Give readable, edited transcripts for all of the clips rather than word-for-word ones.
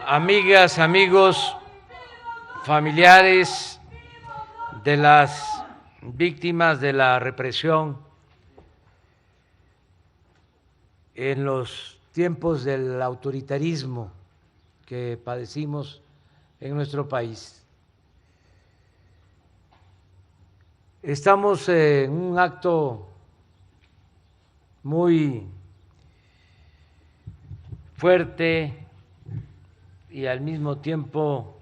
amigas, amigos, familiares de las víctimas de la represión en los tiempos del autoritarismo que padecimos en nuestro país. Estamos en un acto muy fuerte y al mismo tiempo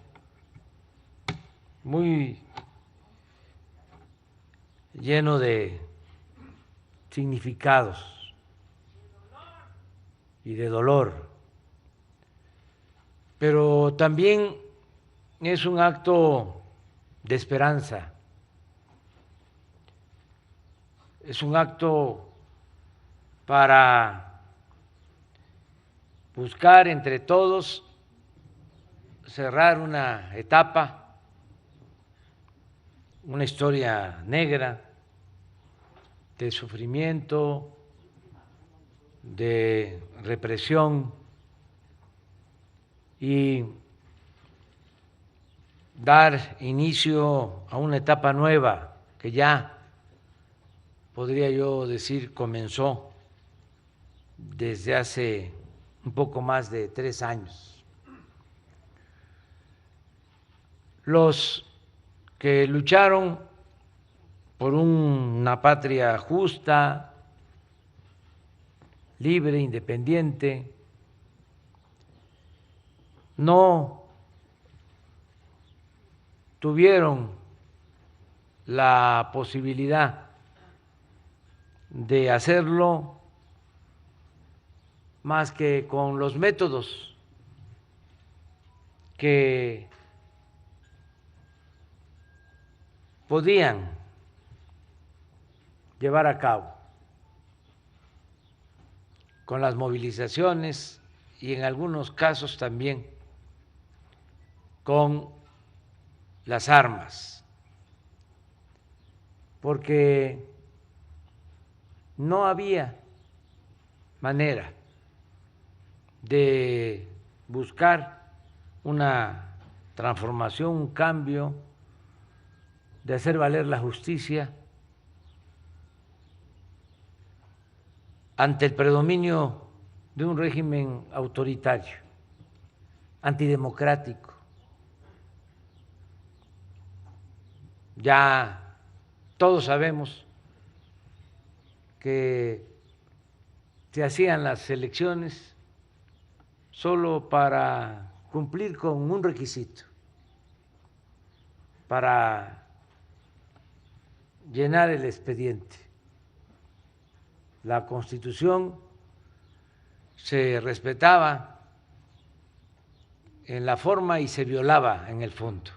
muy lleno de significados y de dolor, pero también es un acto de esperanza, es un acto para buscar entre todos cerrar una etapa, una historia negra de sufrimiento, de represión y dar inicio a una etapa nueva que ya, podría yo decir, comenzó desde hace un poco más de 3 años. Los que lucharon por una patria justa, libre, independiente, no tuvieron la posibilidad de hacerlo más que con los métodos que podían llevar a cabo, con las movilizaciones y en algunos casos también con las armas, porque no había manera de buscar una transformación, un cambio, de hacer valer la justicia ante el predominio de un régimen autoritario, antidemocrático. Ya todos sabemos que se hacían las elecciones solo para cumplir con un requisito, para llenar el expediente. La Constitución se respetaba en la forma y se violaba en el fondo.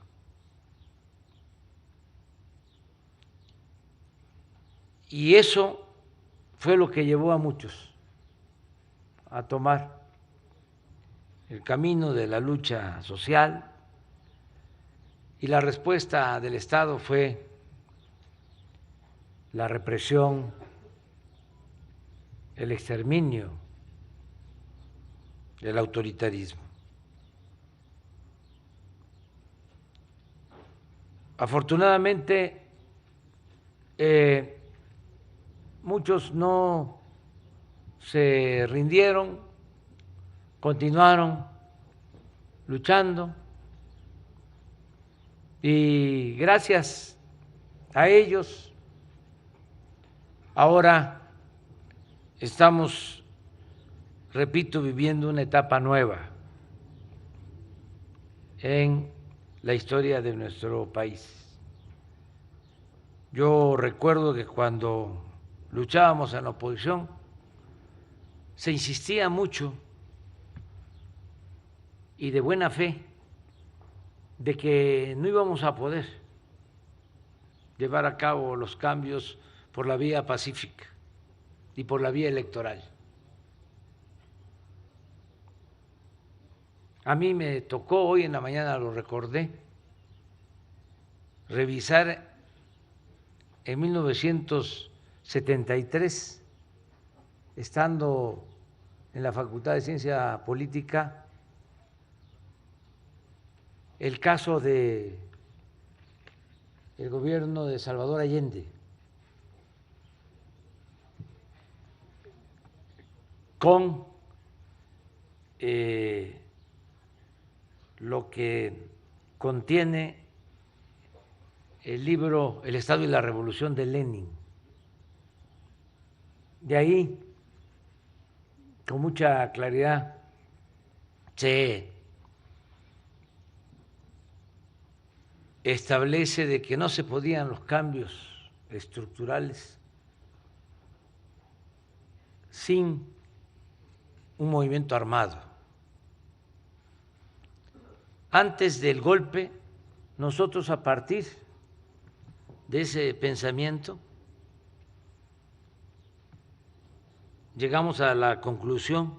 Y eso fue lo que llevó a muchos a tomar el camino de la lucha social, y la respuesta del Estado fue la represión, el exterminio, el autoritarismo. Afortunadamente, muchos no se rindieron, continuaron luchando, y gracias a ellos ahora estamos, repito, viviendo una etapa nueva en la historia de nuestro país. Yo recuerdo que cuando luchábamos en la oposición se insistía mucho y de buena fe de que no íbamos a poder llevar a cabo los cambios por la vía pacífica y por la vía electoral. A mí me tocó, hoy en la mañana lo recordé, revisar en 1973, estando en la Facultad de Ciencia Política, el caso de el gobierno de Salvador Allende, con lo que contiene el libro El Estado y la Revolución de Lenin. De ahí, con mucha claridad, se establece de que no se podían los cambios estructurales sin un movimiento armado. Antes del golpe, nosotros, a partir de ese pensamiento, llegamos a la conclusión,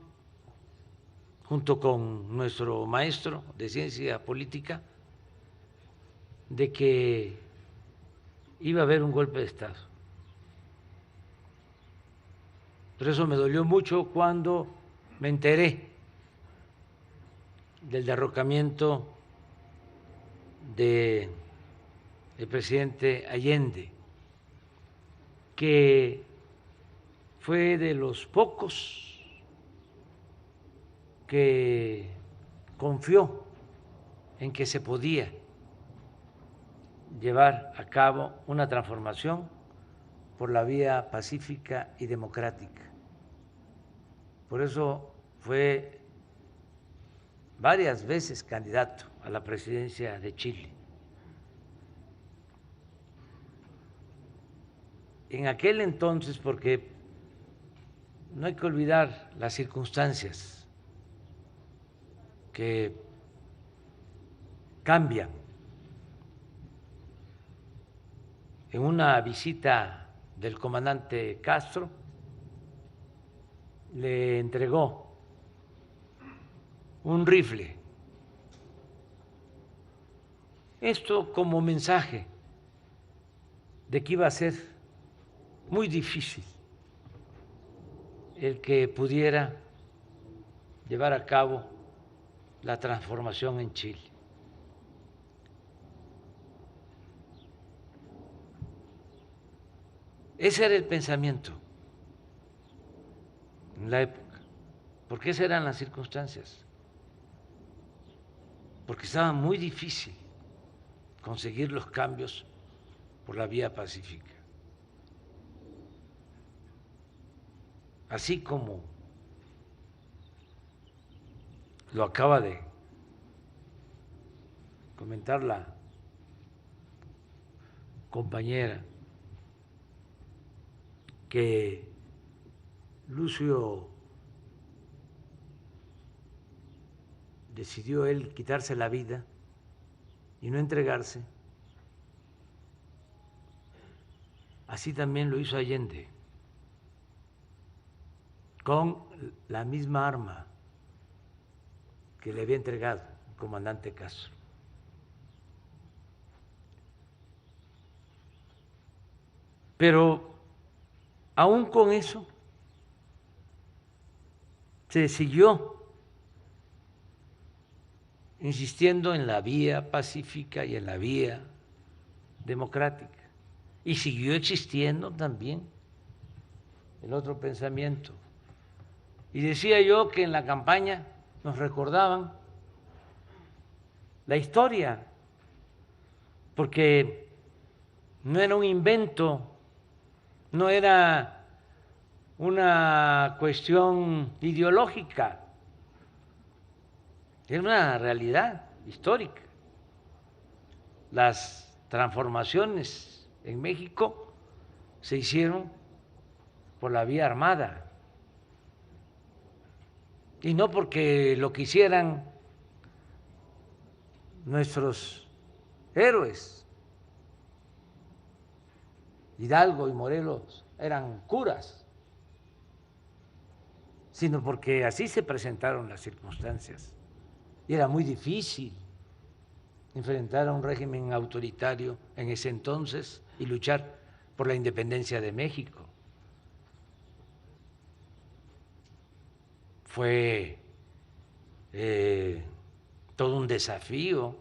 junto con nuestro maestro de ciencia política, de que iba a haber un golpe de Estado. Por eso me dolió mucho cuando me enteré del derrocamiento del presidente Allende, que fue de los pocos que confió en que se podía llevar a cabo una transformación por la vía pacífica y democrática. Por eso fue varias veces candidato a la presidencia de Chile. En aquel entonces, porque no hay que olvidar las circunstancias que cambian. En una visita del comandante Castro, le entregó un rifle. Esto como mensaje de que iba a ser muy difícil el que pudiera llevar a cabo la transformación en Chile. Ese era el pensamiento en la época, porque esas eran las circunstancias, porque estaba muy difícil conseguir los cambios por la vía pacífica. Así como lo acaba de comentar la compañera, que Lucio decidió él quitarse la vida y no entregarse, así también lo hizo Allende, con la misma arma que le había entregado el comandante Castro. Pero aún con eso se siguió insistiendo en la vía pacífica y en la vía democrática. Y siguió existiendo también el otro pensamiento. Y decía yo que en la campaña nos recordaban la historia, porque no era un invento, no era una cuestión ideológica, era una realidad histórica. Las transformaciones en México se hicieron por la vía armada, y no porque lo quisieran nuestros héroes. Hidalgo y Morelos eran curas, sino porque así se presentaron las circunstancias. Y era muy difícil enfrentar a un régimen autoritario en ese entonces y luchar por la independencia de México. Fue todo un desafío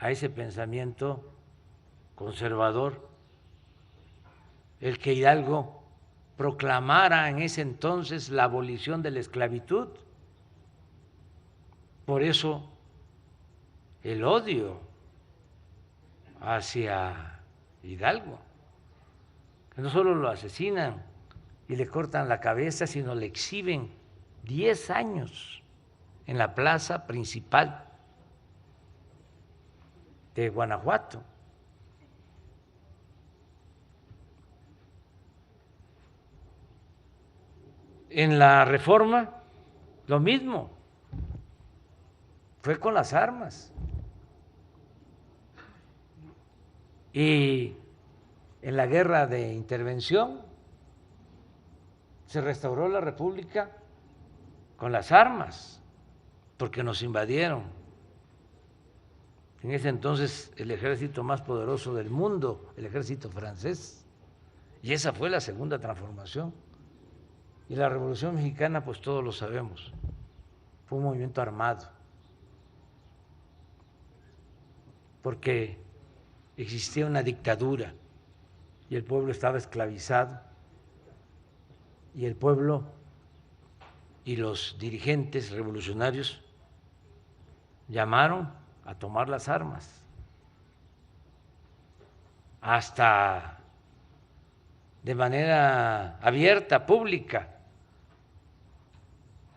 a ese pensamiento conservador el que Hidalgo proclamara en ese entonces la abolición de la esclavitud. Por eso el odio hacia Hidalgo, que no solo lo asesinan y le cortan la cabeza, sino le exhiben 10 años en la plaza principal de Guanajuato. En la Reforma, lo mismo, fue con las armas. Y en la guerra de intervención se restauró la República con las armas, porque nos invadieron. En ese entonces el ejército más poderoso del mundo, el ejército francés, y esa fue la segunda transformación. Y la Revolución Mexicana, pues todos lo sabemos, fue un movimiento armado, porque existía una dictadura y el pueblo estaba esclavizado, y el pueblo y los dirigentes revolucionarios llamaron a tomar las armas, hasta de manera abierta, pública.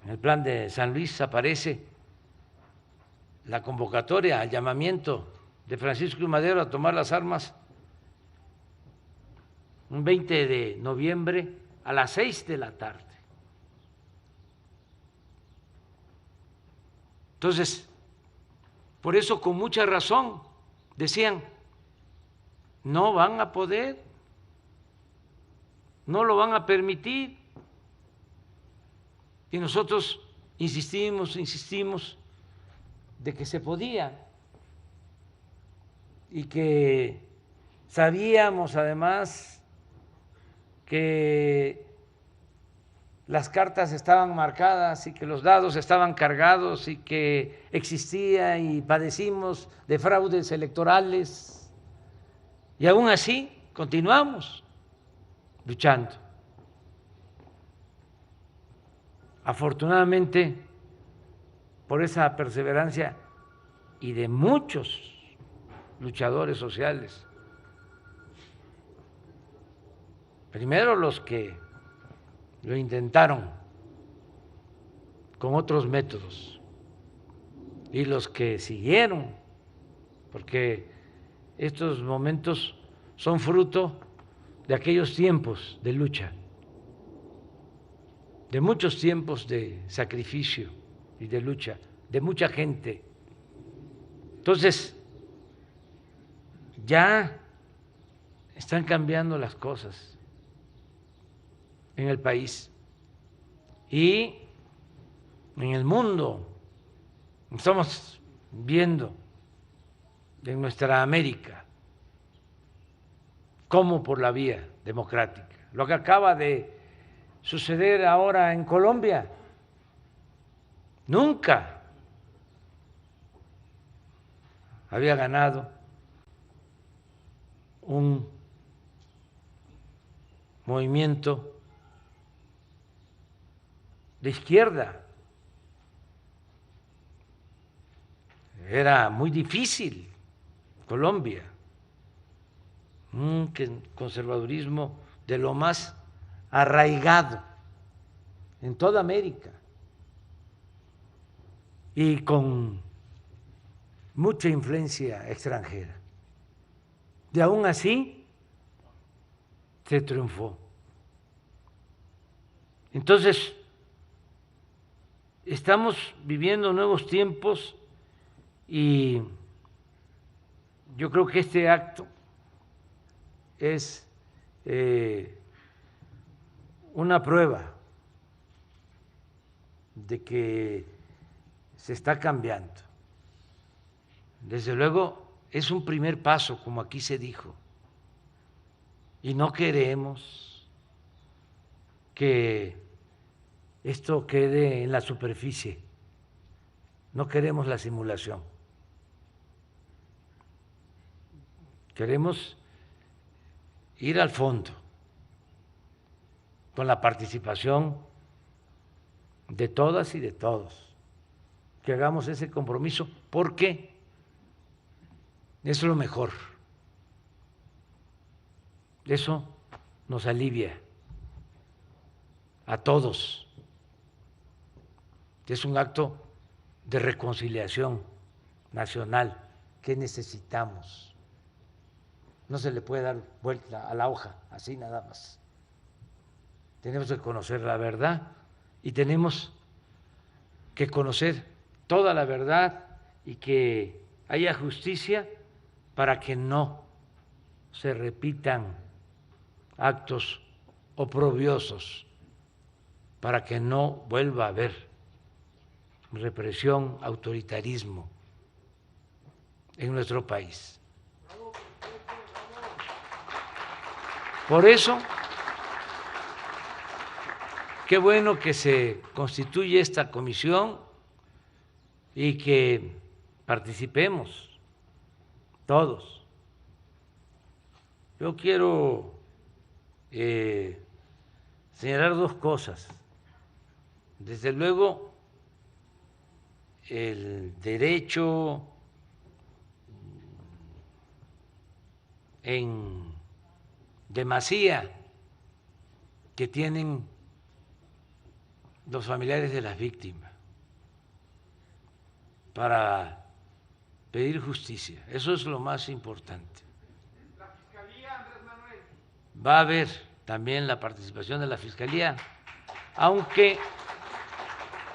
En el plan de San Luis aparece la convocatoria, el llamamiento de Francisco I. Madero a tomar las armas un 20 de noviembre a las 6 de la tarde. Entonces, por eso con mucha razón decían, no van a poder, no lo van a permitir. Y nosotros insistimos de que se podía, y que sabíamos además que las cartas estaban marcadas y que los dados estaban cargados y que existía y padecimos de fraudes electorales, y aún así continuamos luchando. Afortunadamente, por esa perseverancia y de muchos luchadores sociales, primero los que lo intentaron con otros métodos y los que siguieron, porque estos momentos son fruto de aquellos tiempos de lucha, de muchos tiempos de sacrificio y de lucha, de mucha gente. Entonces, ya están cambiando las cosas en el país y en el mundo. Estamos viendo en nuestra América cómo por la vía democrática. Lo que acaba de suceder ahora en Colombia, nunca había ganado un movimiento de izquierda. Era muy difícil Colombia, un conservadurismo de lo más arraigado en toda América y con mucha influencia extranjera. Y aún así se triunfó. Entonces, estamos viviendo nuevos tiempos y yo creo que este acto es una prueba de que se está cambiando. Desde luego es un primer paso, como aquí se dijo, y no queremos que esto quede en la superficie, no queremos la simulación. Queremos ir al fondo con la participación de todas y de todos, que hagamos ese compromiso, porque es lo mejor. Eso nos alivia a todos. Es un acto de reconciliación nacional que necesitamos. No se le puede dar vuelta a la hoja así nada más. Tenemos que conocer la verdad y tenemos que conocer toda la verdad y que haya justicia para que no se repitan actos oprobiosos, para que no vuelva a haber represión, autoritarismo en nuestro país. Por eso, qué bueno que se constituye esta comisión y que participemos todos. Yo quiero señalar dos cosas. Desde luego, el derecho en demasía que tienen los familiares de las víctimas para pedir justicia. Eso es lo más importante. La Fiscalía, Andrés Manuel. Va a haber también la participación de la Fiscalía, aunque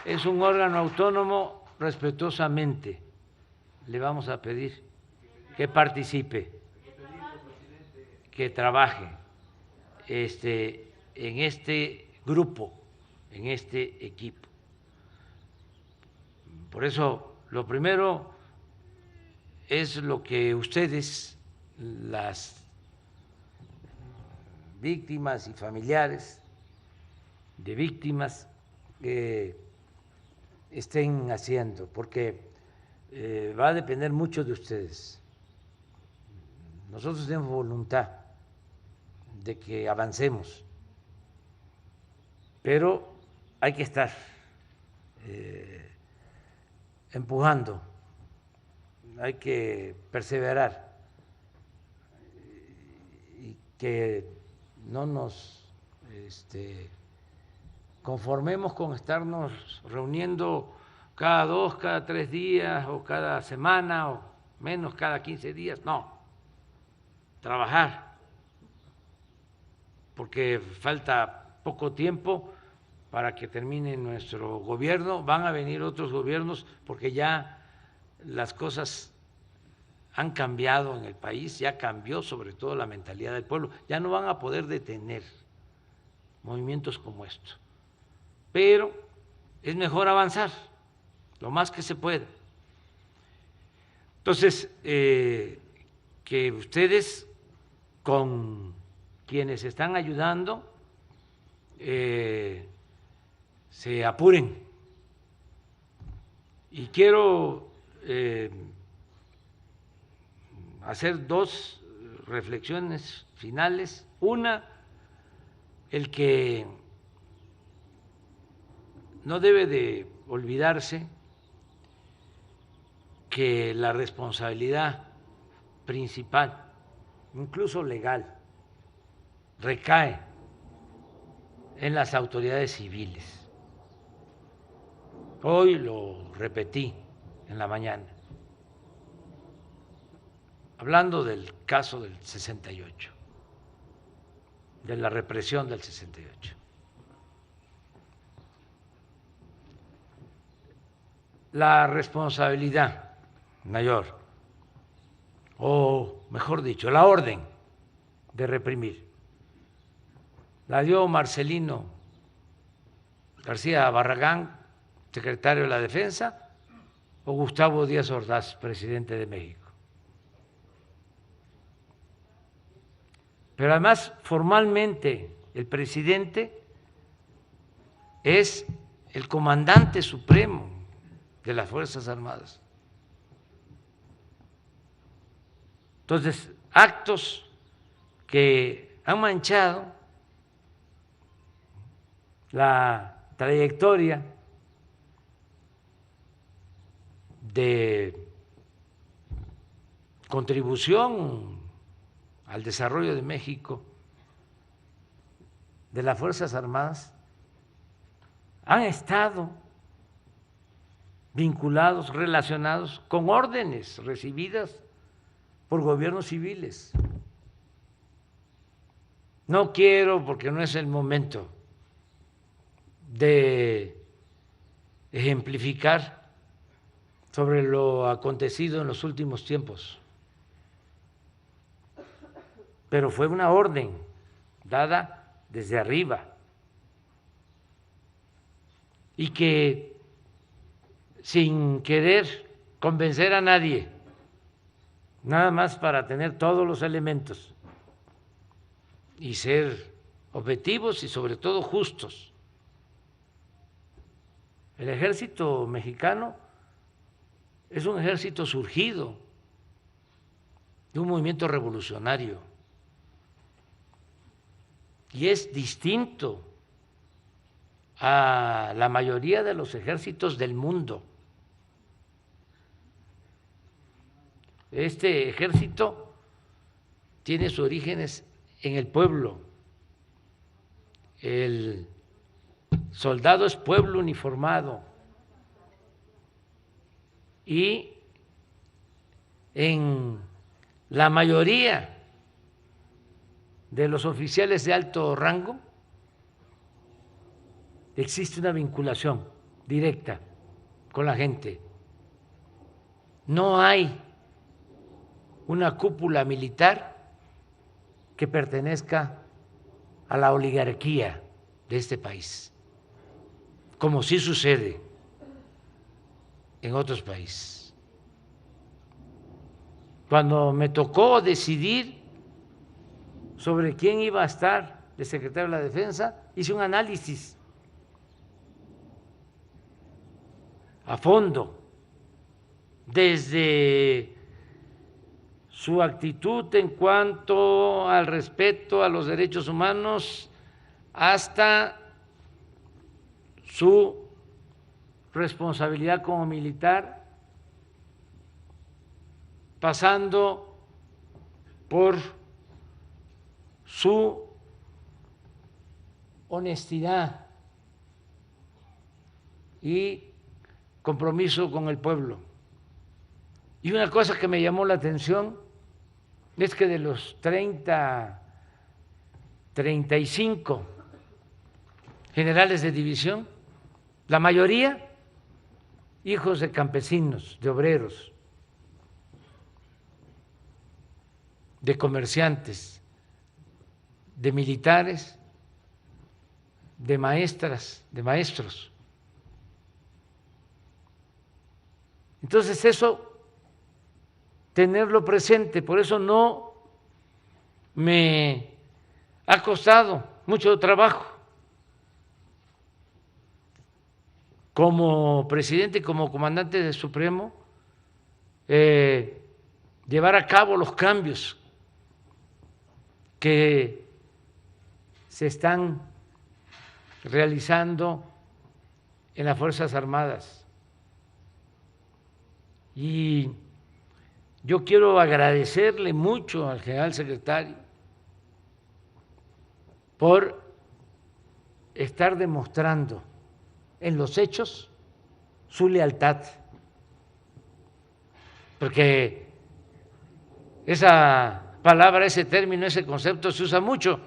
es un órgano autónomo. Respetuosamente le vamos a pedir que participe, que trabaje en este grupo, en este equipo. Por eso, lo primero es lo que ustedes, las víctimas y familiares de víctimas, estén haciendo, porque va a depender mucho de ustedes. Nosotros tenemos voluntad de que avancemos, pero hay que estar empujando, hay que perseverar y que no nos conformemos con estarnos reuniendo cada 2, cada 3 días o cada semana o menos cada 15 días, no, trabajar, porque falta poco tiempo para que termine nuestro gobierno, van a venir otros gobiernos porque ya las cosas han cambiado en el país, ya cambió sobre todo la mentalidad del pueblo, ya no van a poder detener movimientos como estos. Pero es mejor avanzar lo más que se pueda. Entonces, que ustedes con quienes están ayudando se apuren. Y quiero hacer 2 reflexiones finales. Una, el que no debe de olvidarse que la responsabilidad principal, incluso legal, recae en las autoridades civiles. Hoy lo repetí en la mañana, hablando del caso del 68, de la represión del 68. La responsabilidad mayor, o mejor dicho, la orden de reprimir, la dio Marcelino García Barragán, secretario de la Defensa, o Gustavo Díaz Ordaz, presidente de México. Pero además, formalmente, el presidente es el comandante supremo de las Fuerzas Armadas. Entonces, actos que han manchado la trayectoria de contribución al desarrollo de México de las Fuerzas Armadas han estado vinculados, relacionados con órdenes recibidas por gobiernos civiles. No quiero, porque no es el momento de ejemplificar sobre lo acontecido en los últimos tiempos, pero fue una orden dada desde arriba y que sin querer convencer a nadie, nada más para tener todos los elementos y ser objetivos y sobre todo justos. El ejército mexicano es un ejército surgido de un movimiento revolucionario y es distinto a la mayoría de los ejércitos del mundo. Este ejército tiene sus orígenes en el pueblo. El soldado es pueblo uniformado y en la mayoría de los oficiales de alto rango existe una vinculación directa con la gente. No hay una cúpula militar que pertenezca a la oligarquía de este país, como sí sucede en otros países. Cuando me tocó decidir sobre quién iba a estar de secretario de la Defensa, hice un análisis a fondo, desde su actitud en cuanto al respeto a los derechos humanos hasta su responsabilidad como militar, pasando por su honestidad y compromiso con el pueblo. Y una cosa que me llamó la atención es que de los 35 generales de división, la mayoría hijos de campesinos, de obreros, de comerciantes, de militares, de maestras, de maestros. Entonces eso, tenerlo presente, por eso no me ha costado mucho trabajo como presidente y como comandante del Supremo llevar a cabo los cambios que se están realizando en las Fuerzas Armadas. Y yo quiero agradecerle mucho al general secretario por estar demostrando en los hechos su lealtad, porque esa palabra, ese término, ese concepto se usa mucho,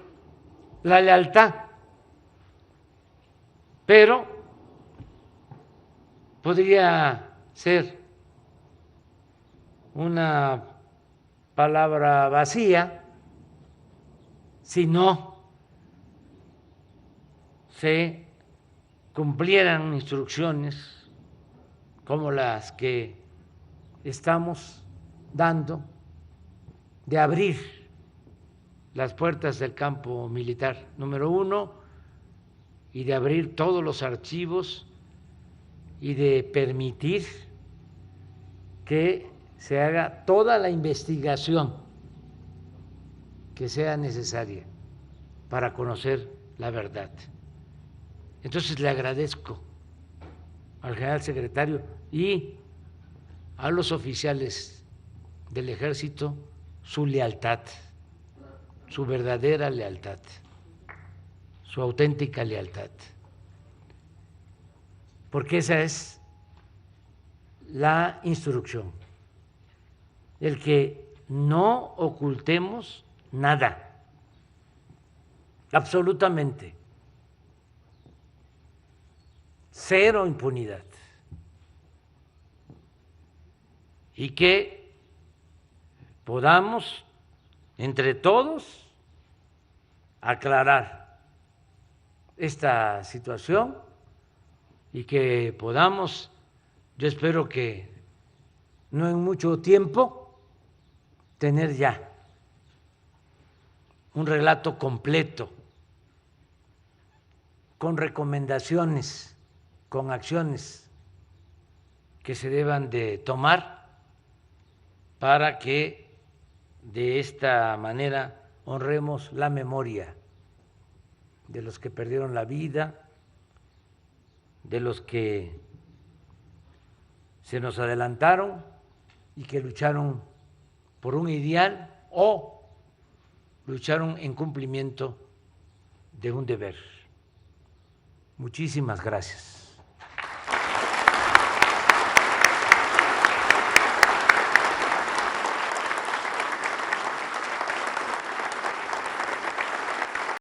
la lealtad, pero podría ser una palabra vacía si no se cumplieran instrucciones como las que estamos dando de abrir las puertas del campo militar, número uno, y de abrir todos los archivos y de permitir que se haga toda la investigación que sea necesaria para conocer la verdad. Entonces le agradezco al general secretario y a los oficiales del Ejército su lealtad, su verdadera lealtad, su auténtica lealtad, porque esa es la instrucción, el que no ocultemos nada, absolutamente, cero impunidad, y que podamos entre todos aclarar esta situación y que podamos, yo espero que no en mucho tiempo, tener ya un relato completo, con recomendaciones, con acciones que se deban de tomar para que de esta manera honremos la memoria de los que perdieron la vida, de los que se nos adelantaron y que lucharon por un ideal o lucharon en cumplimiento de un deber. Muchísimas gracias.